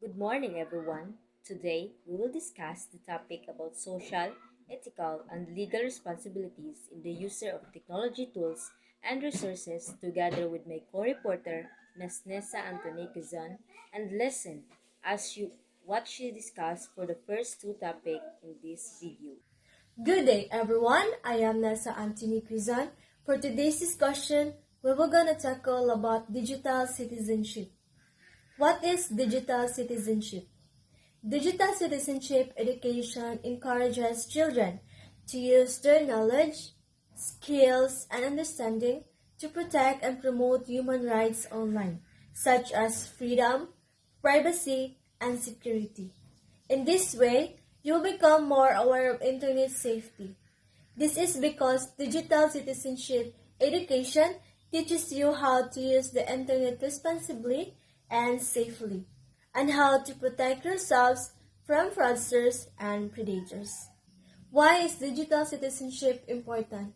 Good morning, everyone. Today, we will discuss the topic about social, ethical, and legal responsibilities in the use of technology tools and resources together with my co-reporter, Ms. Nessa Antony Quezon, and listen as you what she discussed for the first two topics in this video. Good day, everyone. I am Nessa Antony Quizon. For today's discussion, we were going to tackle about digital citizenship. What is digital citizenship? Digital citizenship education encourages children to use their knowledge, skills, and understanding to protect and promote human rights online, such as freedom, privacy, and security. In this way, you will become more aware of internet safety. This is because digital citizenship education teaches you how to use the internet responsibly and safely, and how to protect yourselves from fraudsters and predators. Why is digital citizenship important?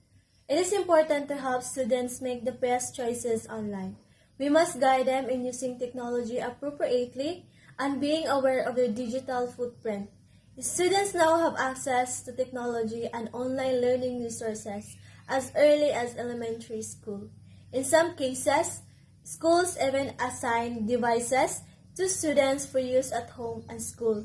It is important to help students make the best choices online. We must guide them in using technology appropriately and being aware of their digital footprint. Students now have access to technology and online learning resources as early as elementary school. In some cases, schools even assign devices to students for use at home and school.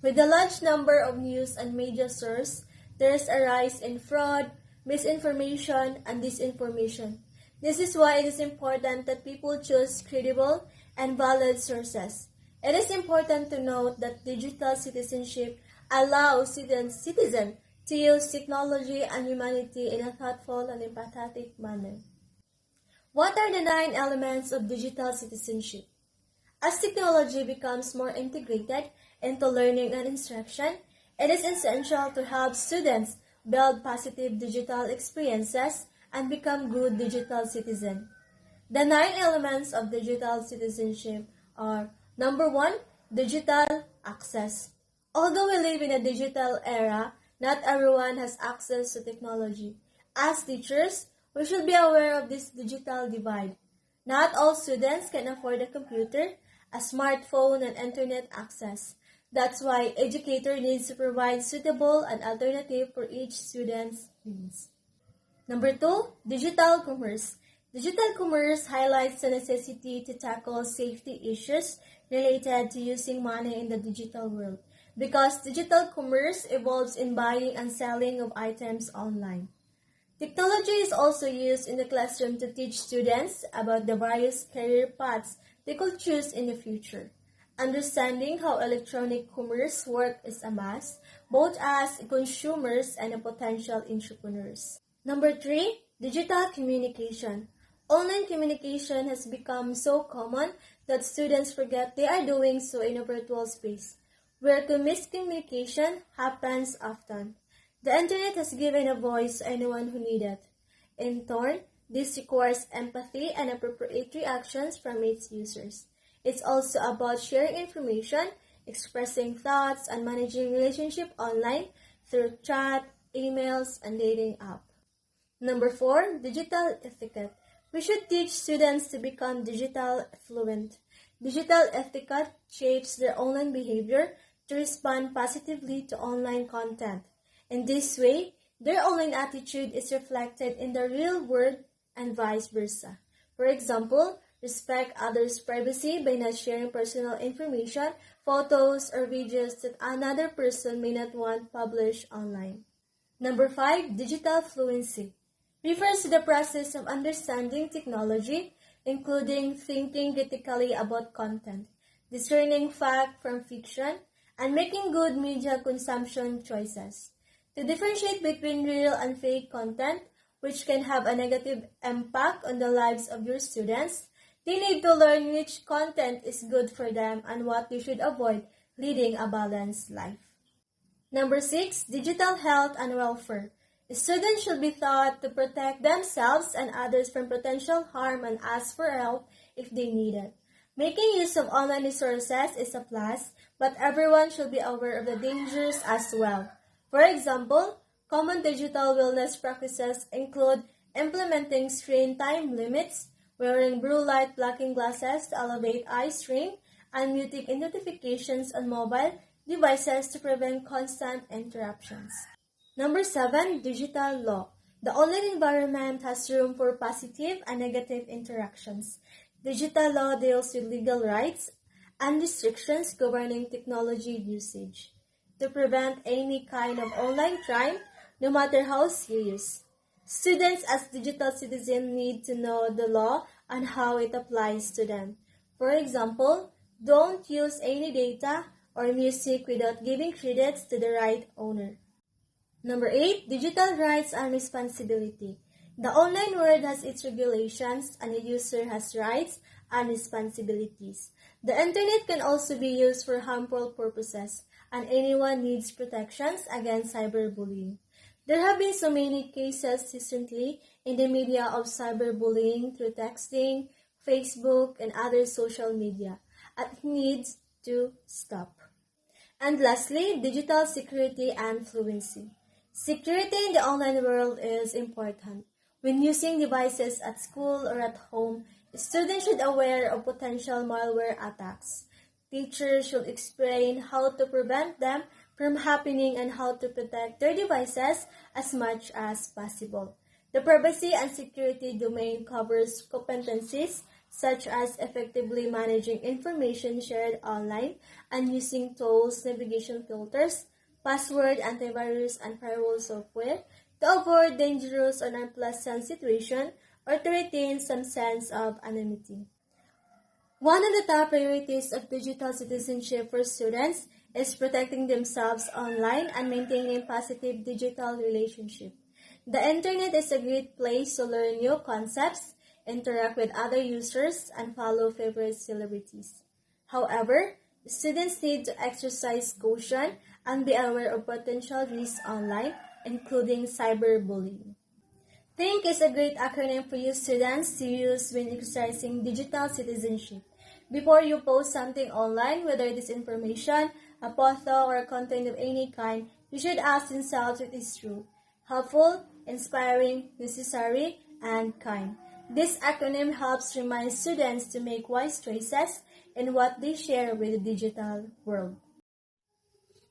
With the large number of news and media sources, there is a rise in fraud, misinformation, and disinformation. This is why it is important that people choose credible and valid sources. It is important to note that digital citizenship allows citizens to use technology and humanity in a thoughtful and empathetic manner. What are the 9 elements of digital citizenship? As technology becomes more integrated into learning and instruction, it is essential to help students build positive digital experiences and become good digital citizens. The 9 elements of digital citizenship are: number one, digital access. Although we live in a digital era, not everyone has access to technology. As teachers, we should be aware of this digital divide. Not all students can afford a computer, a smartphone, and internet access. That's why educator needs to provide suitable and alternative for each student's needs. Number two, digital commerce. Digital commerce highlights the necessity to tackle safety issues related to using money in the digital world, because digital commerce involves in buying and selling of items online. Technology is also used in the classroom to teach students about the various career paths they could choose in the future. Understanding how electronic commerce works is a must, both as consumers and potential entrepreneurs. Number three, digital communication. Online communication has become so common that students forget they are doing so in a virtual space, where miscommunication happens often. The internet has given a voice to anyone who needs it. In turn, this requires empathy and appropriate reactions from its users. It's also about sharing information, expressing thoughts, and managing relationships online through chat, emails, and dating apps. Number four, digital etiquette. We should teach students to become digital fluent. Digital etiquette shapes their online behavior to respond positively to online content. In this way, their online attitude is reflected in the real world and vice versa. For example, respect others' privacy by not sharing personal information, photos, or videos that another person may not want published online. Number five, digital fluency refers to the process of understanding technology, including thinking critically about content, discerning fact from fiction, and making good media consumption choices. To differentiate between real and fake content, which can have a negative impact on the lives of your students, they need to learn which content is good for them and what they should avoid, leading a balanced life. Number six, digital health and welfare. Students should be taught to protect themselves and others from potential harm and ask for help if they need it. Making use of online resources is a plus, but everyone should be aware of the dangers as well. For example, common digital wellness practices include implementing screen time limits, wearing blue light blocking glasses to elevate eye strain, and muting notifications on mobile devices to prevent constant interruptions. Number 7, digital law. The online environment has room for positive and negative interactions. Digital law deals with legal rights and restrictions governing technology usage to prevent any kind of online crime, no matter how serious. Students as digital citizens need to know the law and how it applies to them. For example, don't use any data or music without giving credits to the right owner. Number 8, digital rights and responsibility. The online world has its regulations and a user has rights and responsibilities. The internet can also be used for harmful purposes and anyone needs protections against cyberbullying. There have been so many cases recently in the media of cyberbullying through texting, Facebook, and other social media, and it needs to stop. And lastly, digital security and fluency. Security in the online world is important. When using devices at school or at home, students should be aware of potential malware attacks. Teachers should explain how to prevent them from happening and how to protect their devices as much as possible. The privacy and security domain covers competencies such as effectively managing information shared online and using tools, navigation filters, password, antivirus, and firewall software to avoid dangerous or unpleasant situations or to retain some sense of anonymity. One of the top priorities of digital citizenship for students is protecting themselves online and maintaining positive digital relationships. The internet is a great place to learn new concepts, interact with other users, and follow favorite celebrities. However, students need to exercise caution and be aware of potential risks online, including cyberbullying. THINK is a great acronym for you students to use when exercising digital citizenship. Before you post something online, whether it is information, a photo, or content of any kind, you should ask yourself if it is true, helpful, inspiring, necessary, and kind. This acronym helps remind students to make wise choices in what they share with the digital world.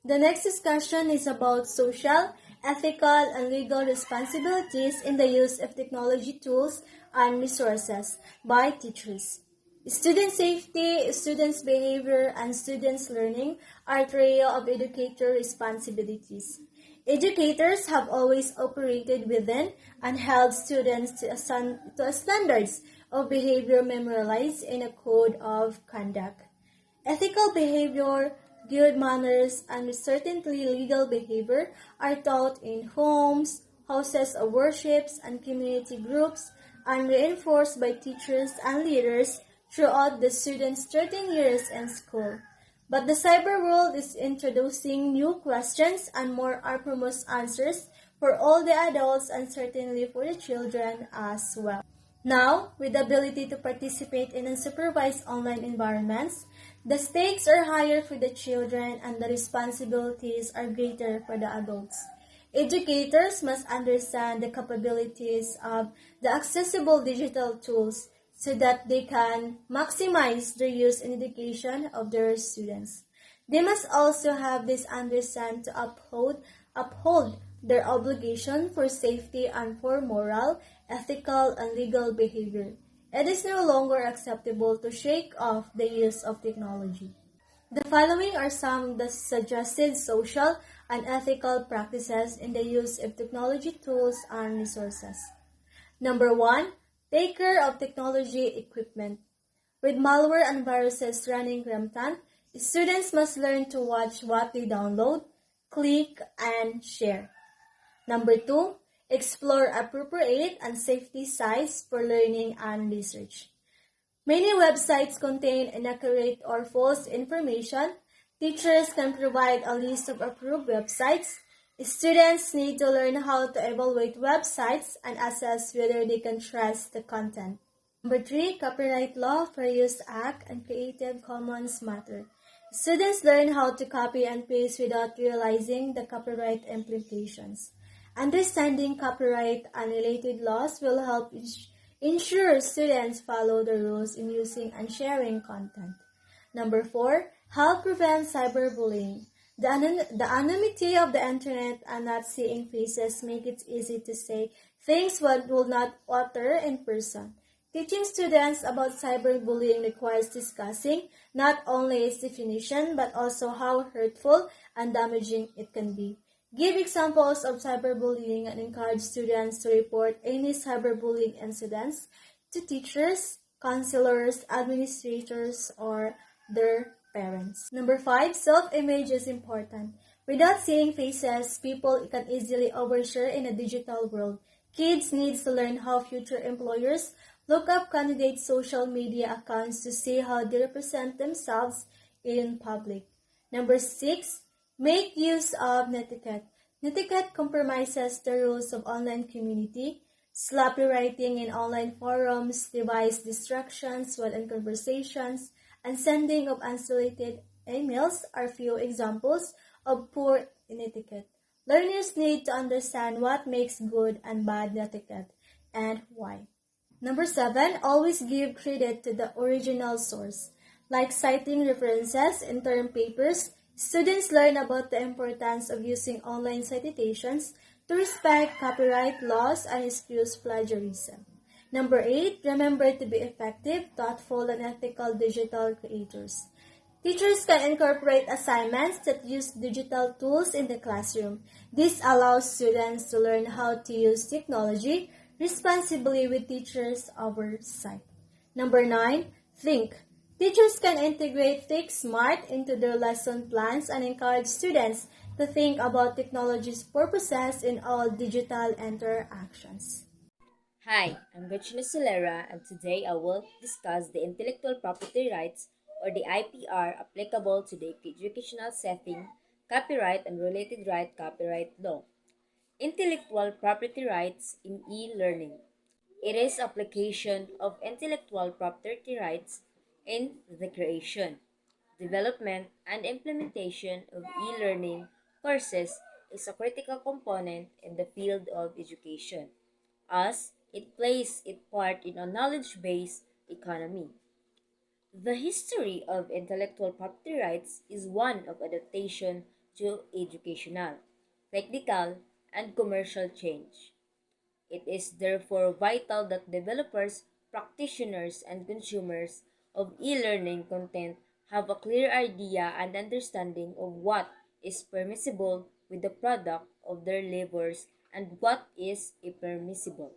The next discussion is about social, ethical, and legal responsibilities in the use of technology tools and resources by teachers. Student safety, students' behavior, and students' learning are trio of educator responsibilities. Educators have always operated within and held students to standards of behavior memorialized in a code of conduct. Ethical behavior, good manners, and certainly legal behavior are taught in homes, houses of worships, and community groups, and reinforced by teachers and leaders throughout the students' 13 years in school. But the cyber world is introducing new questions and more harmonious answers for all the adults and certainly for the children as well. Now, with the ability to participate in unsupervised online environments, the stakes are higher for the children and the responsibilities are greater for the adults. Educators must understand the capabilities of the accessible digital tools so that they can maximize their use in education of their students. They must also have this understanding to uphold their obligation for safety and for moral, ethical, and legal behavior. It is no longer acceptable to shake off the use of technology. The following are some of the suggested social and ethical practices in the use of technology tools and resources. Number 1, take care of technology equipment. With malware and viruses running rampant, students must learn to watch what they download, click, and share. Number 2, explore appropriate and safety sites for learning and research. Many websites contain inaccurate or false information. Teachers can provide a list of approved websites. Students need to learn how to evaluate websites and assess whether they can trust the content. Number 3, Copyright Law, Fair Use Act, and Creative Commons matter. Students learn how to copy and paste without realizing the copyright implications. Understanding copyright and related laws will help ensure students follow the rules in using and sharing content. Number 4, help prevent cyberbullying. The anonymity of the internet and not seeing faces make it easy to say things one will not utter in person. Teaching students about cyberbullying requires discussing not only its definition but also how hurtful and damaging it can be. Give examples of cyberbullying and encourage students to report any cyberbullying incidents to teachers, counselors, administrators, or their parents. Number 5, self-image is important. Without seeing faces, people can easily overshare in a digital world. Kids need to learn how future employers look up candidates' social media accounts to see how they represent themselves in public. Number 6, make use of netiquette. Netiquette compromises the rules of online community. Sloppy writing in online forums, device distractions while in conversations, and sending of unsolicited emails are few examples of poor etiquette. Learners need to understand what makes good and bad etiquette and why. Number 7, always give credit to the original source. Like citing references in term papers, students learn about the importance of using online citations to respect copyright laws and excuse plagiarism. Number 8, remember to be effective, thoughtful, and ethical digital creators. Teachers can incorporate assignments that use digital tools in the classroom. This allows students to learn how to use technology responsibly with teachers' oversight. Number 9, think. Teachers can integrate Think Smart into their lesson plans and encourage students to think about technology's purposes in all digital interactions. Hi, I'm Regina Solera, and today I will discuss the intellectual property rights or the IPR applicable to the educational setting, copyright and related right copyright law. Intellectual property rights in e-learning. It is application of intellectual property rights in the creation, development, and implementation of e-learning courses is a critical component in the field of education, as it plays its part in a knowledge-based economy. The history of intellectual property rights is one of adaptation to educational, technical, and commercial change. It is therefore vital that developers, practitioners, and consumers of e-learning content have a clear idea and understanding of what is permissible with the product of their labors and what is impermissible.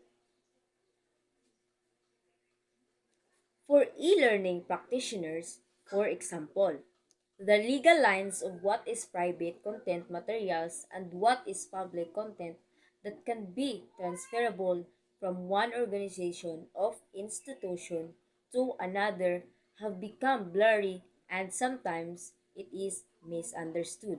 For e-learning practitioners, for example, the legal lines of what is private content materials and what is public content that can be transferable from one organization of institution to another have become blurry and sometimes it is misunderstood.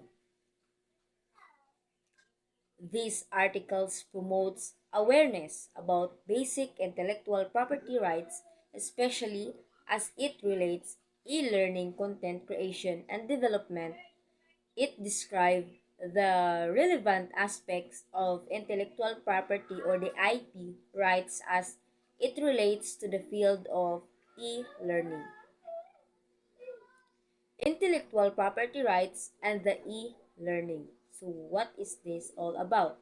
These articles promotes awareness about basic intellectual property rights, especially as it relates e-learning content creation and development. It describes the relevant aspects of intellectual property or the IP rights as it relates to the field of e-learning. Intellectual property rights and the e-learning. So what is this all about?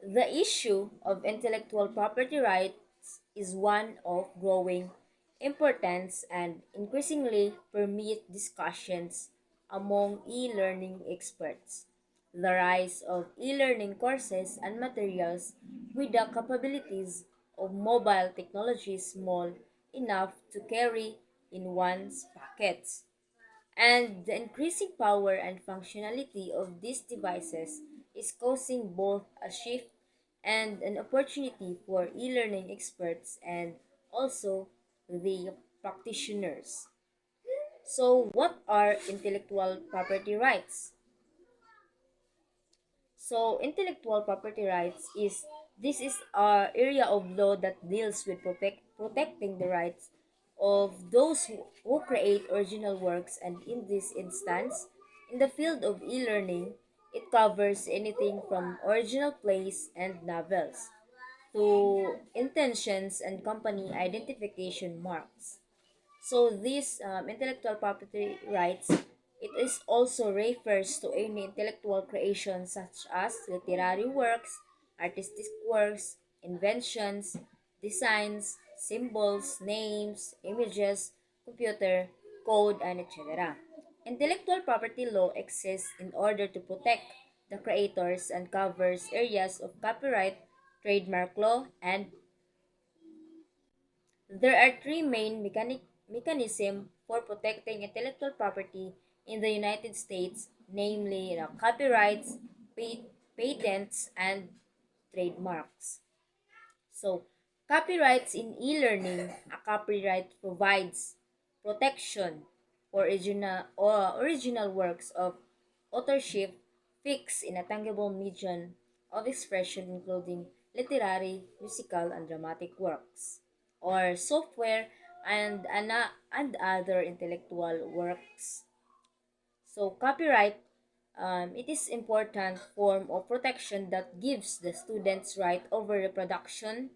The issue of intellectual property rights is one of growing importance and increasingly permit discussions among e-learning experts. The rise of e-learning courses and materials with the capabilities of mobile technology small enough to carry in one's pockets and the increasing power and functionality of these devices is causing both a shift and an opportunity for e-learning experts and also the practitioners. So, what are intellectual property rights? So, intellectual property rights is this is a area of law that deals with protecting the rights of those who create original works, and in this instance, in the field of e-learning, it covers anything from original plays and novels to intentions and company identification marks. So these intellectual property rights, it is also refers to any intellectual creation such as literary works, artistic works, inventions, designs, symbols, names, images, computer, code, and etc. Intellectual property law exists in order to protect the creators and covers areas of copyright, trademark law, and there are three main mechanisms for protecting intellectual property in the United States, namely copyrights, patents, and trademarks. So, copyrights in e-learning, a copyright provides protection for original works of authorship fixed in a tangible medium of expression including literary, musical, and dramatic works, or software and other intellectual works. So copyright, it is important form of protection that gives the students right over reproduction,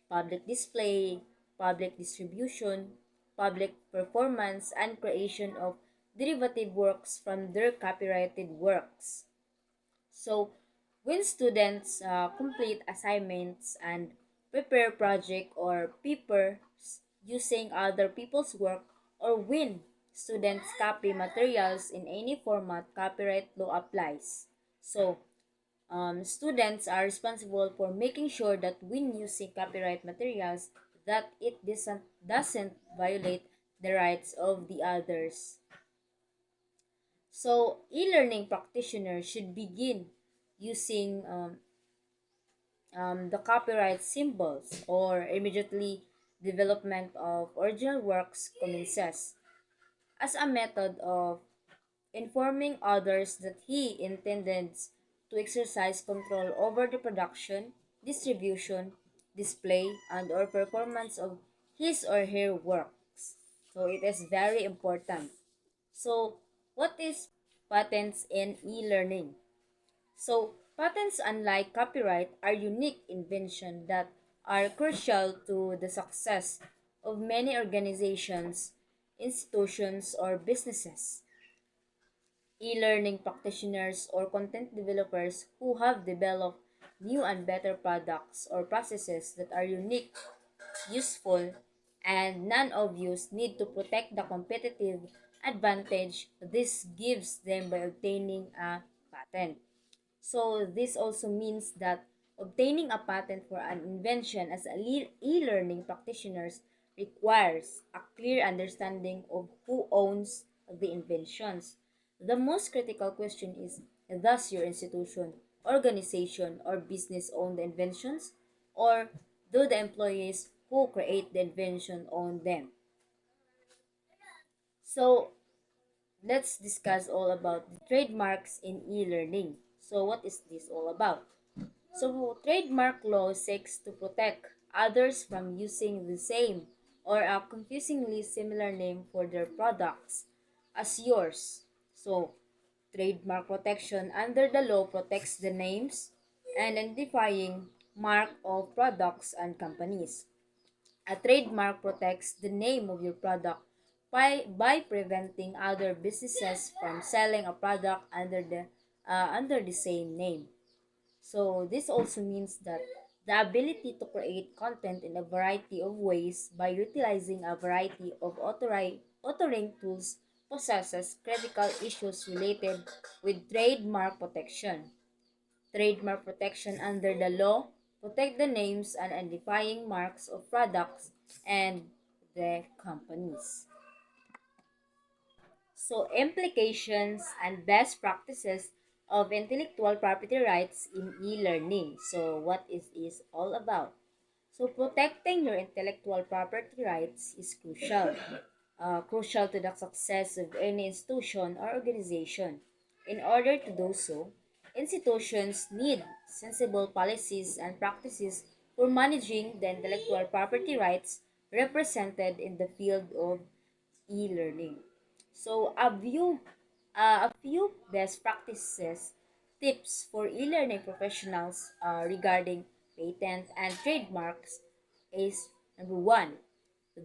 public display, public distribution, public performance, and creation of derivative works from their copyrighted works. So, when students complete assignments and prepare project or papers using other people's work, or when students copy materials in any format, copyright law applies. So, students are responsible for making sure that when using copyright materials, that it doesn't violate the rights of the others. So, e-learning practitioners should begin using the copyright symbols or immediately development of original works commences as a method of informing others that he intends to exercise control over the production, distribution, display, and or performance of his or her works. So it is very important. So what is patents in e-learning? So patents, unlike copyright, are unique inventions that are crucial to the success of many organizations, institutions, or businesses. E-learning practitioners or content developers who have developed new and better products or processes that are unique, useful, and non-obvious need to protect the competitive advantage this gives them by obtaining a patent. So this also means that obtaining a patent for an invention as a e-learning practitioners requires a clear understanding of who owns the inventions. The most critical question is, does your institution, organization, or business own the inventions? Or do the employees who create the invention own them? So let's discuss all about the trademarks in e-learning. So what is this all about? So trademark law seeks to protect others from using the same or a confusingly similar name for their products as yours. So trademark protection under the law protects the names and identifying mark of products and companies. A trademark protects the name of your product by preventing other businesses from selling a product under the same name. So this also means that the ability to create content in a variety of ways by utilizing a variety of authoring tools possesses critical issues related with trademark protection. Trademark protection under the law protect the names and identifying marks of products and the companies. So implications and best practices of intellectual property rights in e-learning. So what is all about? So protecting your intellectual property rights is crucial to the success of any institution or organization. In order to do so, institutions need sensible policies and practices for managing the intellectual property rights represented in the field of e-learning. So a few best practices tips for e-learning professionals regarding patent, and trademarks is number one,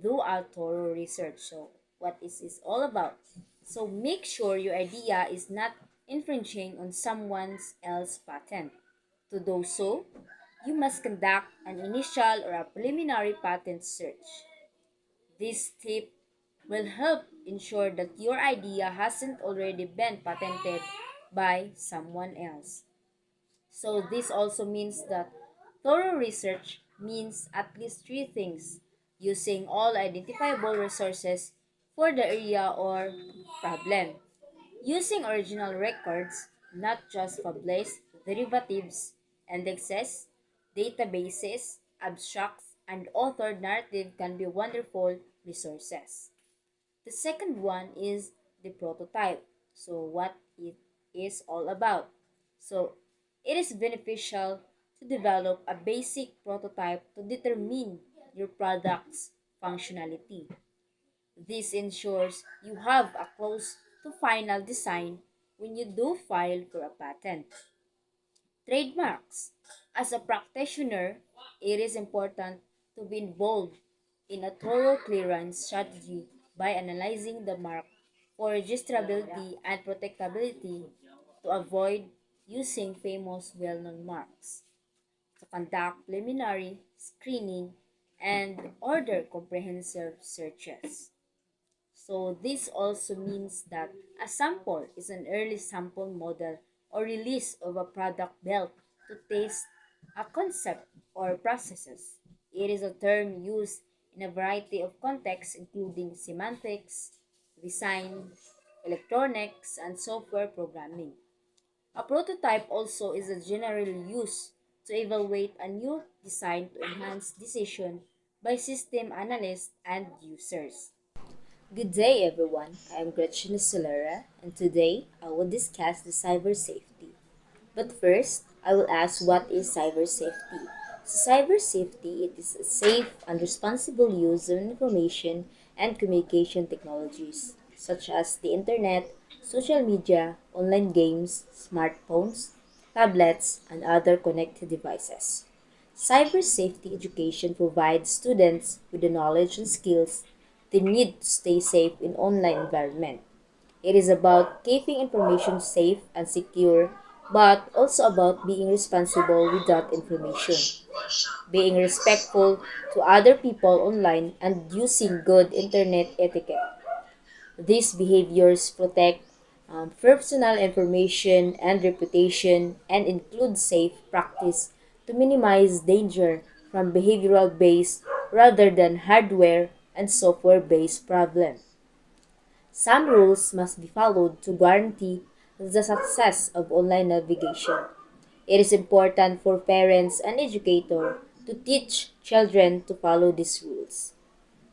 do a thorough research. So, what is this all about? So, make sure your idea is not infringing on someone else's patent. To do so, you must conduct an initial or a preliminary patent search. This tip will help ensure that your idea hasn't already been patented by someone else. So this also means that thorough research means at least three things: using all identifiable resources for the area or problem, using original records, not just published derivatives, indexes, databases, abstracts, and authored narrative can be wonderful resources. The second one is the prototype. So, what it is all about. So, it is beneficial to develop a basic prototype to determine your product's functionality. This ensures you have a close to final design when you do file for a patent. Trademarks. As a practitioner, it is important to be involved in a thorough clearance strategy by analyzing the mark for registrability and protectability to avoid using famous well-known marks, to conduct preliminary screening and order comprehensive searches. So this also means that a sample is an early sample model or release of a product built to test a concept or processes. It is a term used in a variety of contexts including semantics, design, electronics, and software programming. A prototype also is a generally used to evaluate a new design to enhance decision by system analysts and users. Good day, everyone. I am Gretchen Solera, and today I will discuss the cyber safety. But first, I will ask what is cyber safety. So, cyber safety it is a safe and responsible use of information and communication technologies such as the internet, social media, online games, smartphones, tablets, and other connected devices. Cyber safety education provides students with the knowledge and skills they need to stay safe in online environment. It is about keeping information safe and secure, but also about being responsible with that information, being respectful to other people online, and using good internet etiquette. These behaviors protect personal information and reputation and include safe practice to minimize danger from behavioral based rather than hardware and software based problems. Some rules must be followed to guarantee the success of online navigation. It is important for parents and educators to teach children to follow these rules.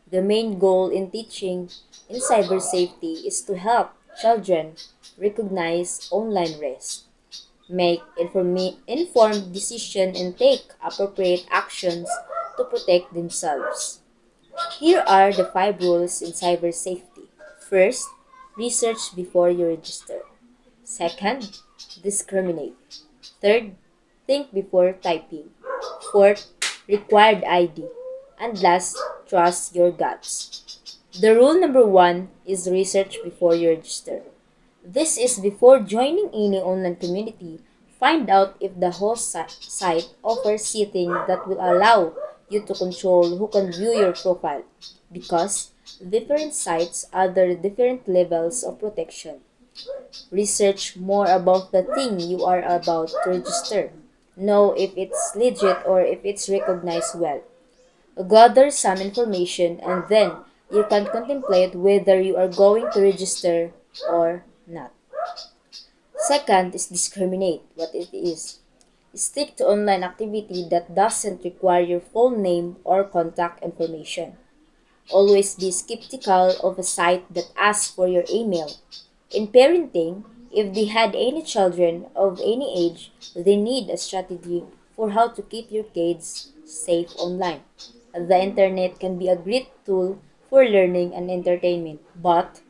The main goal in teaching in cyber safety is to help children recognize online risks, make informed decisions, and take appropriate actions to protect themselves. Here are the five rules in cyber safety. First, research before you register. Second, discriminate. Third, think before typing. Fourth, required ID. And last, trust your guts. The rule number one is research before you register. This is before joining any online community. Find out if the host site offers settings that will allow you to control who can view your profile because different sites offer different levels of protection. Research more about the thing you are about to register. Know if it's legit or if it's recognized well. Gather some information and then you can contemplate whether you are going to register or not. Second is discriminate what it is. Stick to online activity that doesn't require your full name or contact information. Always be skeptical of a site that asks for your email. In parenting, if they had any children of any age, they need a strategy for how to keep your kids safe online. The internet can be a great tool for learning and entertainment, but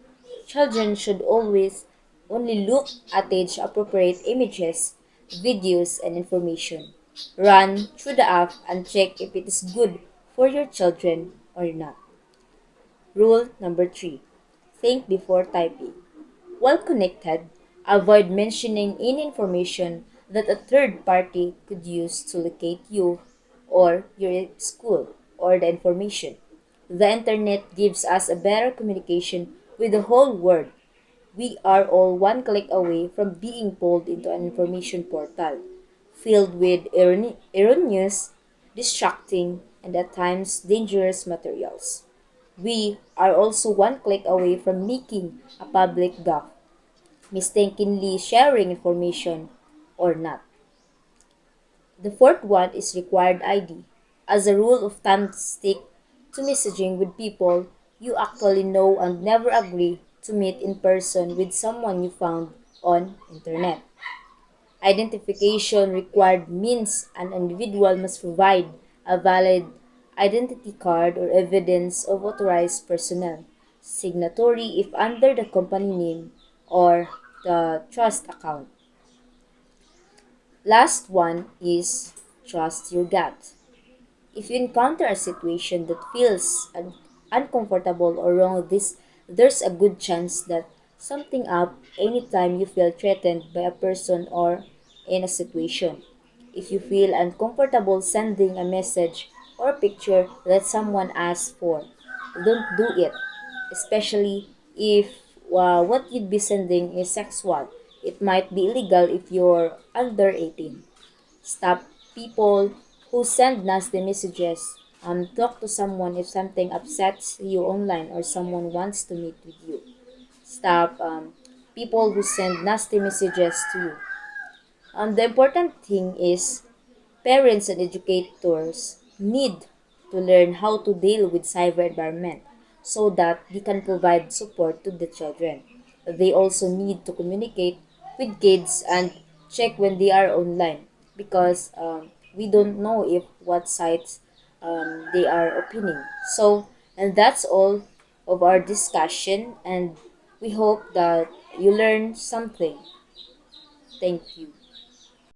children should always only look at age appropriate images, videos, and information. Run through the app and check if it is good for your children or not. Rule number 3. Think before typing. While connected, avoid mentioning any information that a third party could use to locate you or your school or the information. The internet gives us a better communication with the whole world. We are all one click away from being pulled into an information portal filled with erroneous, distracting, and at times dangerous materials. We are also one click away from making a public gaffe, mistakenly sharing information or not. The fourth one is required ID. As a rule of thumb, stick to messaging with people you actually know and never agree to meet in person with someone you found on internet. Identification required means an individual must provide a valid identity card or evidence of authorized personnel, signatory if under the company name or the trust account. Last one is trust your gut. If you encounter a situation that feels uncomfortable or wrong, there's a good chance that something up anytime you feel threatened by a person or in a situation. If you feel uncomfortable sending a message or picture that someone asks for, don't do it, especially if what you'd be sending is sexual. It might be illegal if you're under 18. Stop people who send nasty messages. Talk to someone if something upsets you online or someone wants to meet with you. Stop people who send nasty messages to you. The important thing is parents and educators need to learn how to deal with cyber environment so that they can provide support to the children. They also need to communicate with kids and check when they are online because we don't know if what sites they are opening. So, and that's all of our discussion, and we hope that you learn something. Thank you.